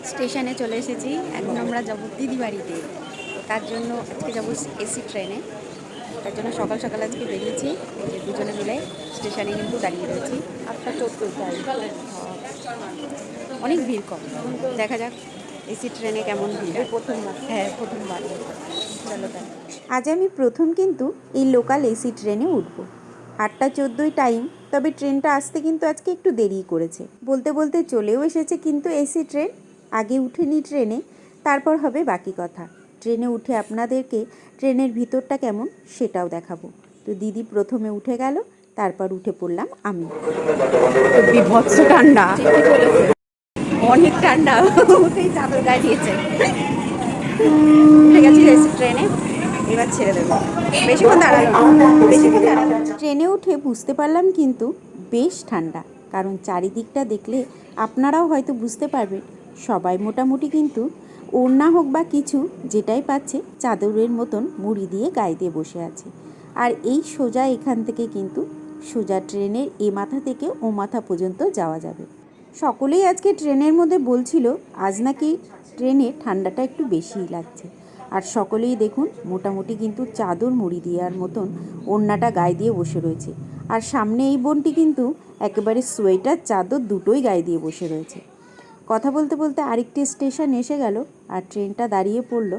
স্টেশনে চলে এসেছি। এখন আমরা যাব দিদি বাড়িতে। তো তার জন্য আজকে যাব এসি ট্রেনে। তার জন্য সকাল সকাল আজকে বেরিয়েছি। এই যে দুজনে মিলে স্টেশনে কিন্তু দাঁড়িয়ে রয়েছি। 8:14 টাইম। অনেক ভিড় কম। দেখা যাক এসি ট্রেনে কেমন ভিড়। প্রথমবার, হ্যাঁ প্রথমবার। চলো তাই। আজ আমি প্রথম কিন্তু এই লোকাল এসি ট্রেনে উঠব। 8:14 টাইম, তবে ট্রেনটা আসতে কিন্তু আজকে একটু দেরি করেছে। বলতে বলতে চলেও এসেছে কিন্তু এসি ট্রেন। আগে উঠেনি ট্রেনে, তারপর হবে বাকি কথা। ট্রেনে উঠে আপনাদেরকে ট্রেনের ভিতরটা কেমন সেটাও দেখাবো। তো দিদি প্রথমে উঠে গেল, তারপর উঠে পড়লাম আমি। বিভৎস ঠান্ডা, অনেক ঠান্ডা। উঠেই চাদর গায়ে দিয়েছে। উঠে গেছি এসি ট্রেনে, এবার ছেড়ে দেবো। বেশিক্ষণ দাঁড়ালো না, বেশিক্ষণ দাঁড়ালো না। ট্রেনে উঠে বুঝতে পারলাম কিন্তু বেশ ঠান্ডা, কারণ চারিদিকটা দেখলে আপনারাও হয়তো বুঝতে পারবেন সবাই মোটামুটি কিন্তু ওড়না হোক বা কিছু যেটাই পাচ্ছে চাদরের মতন মুড়ি দিয়ে গায়ে দিয়ে বসে আছে। আর এই সোজা এখান থেকে কিন্তু সোজা ট্রেনের এ মাথা থেকে ও মাথা পর্যন্ত যাওয়া যাবে। সকলেই আজকে ট্রেনের মধ্যে বলছিল আজ নাকি ট্রেনে ঠান্ডাটা একটু বেশিই লাগছে। আর সকলেই দেখুন মোটামুটি কিন্তু চাদর মুড়ি দেওয়ার মতন ওড়নাটা গায়ে দিয়ে বসে রয়েছে। আর সামনে এই বোনটি কিন্তু একেবারে সোয়েটার চাদর দুটোই গায়ে দিয়ে বসে রয়েছে। কথা বলতে বলতে আরেকটি স্টেশন এসে গেল আর ট্রেনটা দাঁড়িয়ে পড়ল।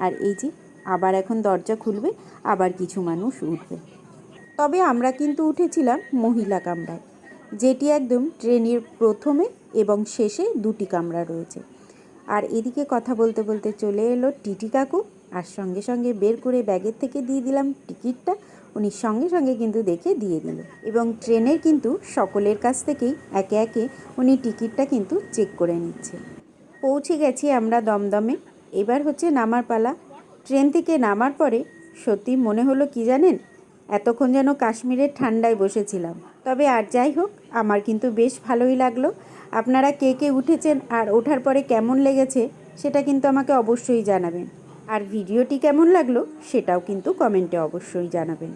আর এই যে আবার এখন দরজা খুলবে, আবার কিছু মানুষ উঠবে। তবে আমরা কিন্তু উঠেছিলাম মহিলা কামরায়, যেটি একদম ট্রেনের প্রথমে এবং শেষে দুটি কামরা রয়েছে। আর এদিকে কথা বলতে বলতে চলে এলো টিটি কাকু, আর সঙ্গে সঙ্গে বের করে ব্যাগের থেকে দিয়ে দিলাম টিকিটটা। উনি সঙ্গে সঙ্গে কিন্তু দেখে দিয়ে দিল, এবং ট্রেনের কিন্তু সকলের কাছ থেকেই একে একে উনি টিকিটটা কিন্তু চেক করে নিচ্ছে। পৌঁছে গেছি আমরা দমদমে। এবার হচ্ছে নামার পালা। ট্রেন থেকে নামার পরে সত্যি মনে হলো কি জানেন, এতক্ষণ যেন কাশ্মীরের ঠান্ডায় বসেছিলাম। তবে আর যাই হোক, আমার কিন্তু বেশ ভালোই লাগলো। আপনারা কে কে উঠেছেন আর ওঠার পরে কেমন লেগেছে সেটা কিন্তু আমাকে অবশ্যই জানাবেন। আর ভিডিওটি কেমন লাগলো সেটাও কিন্তু কমেন্টে অবশ্যই জানাবেন।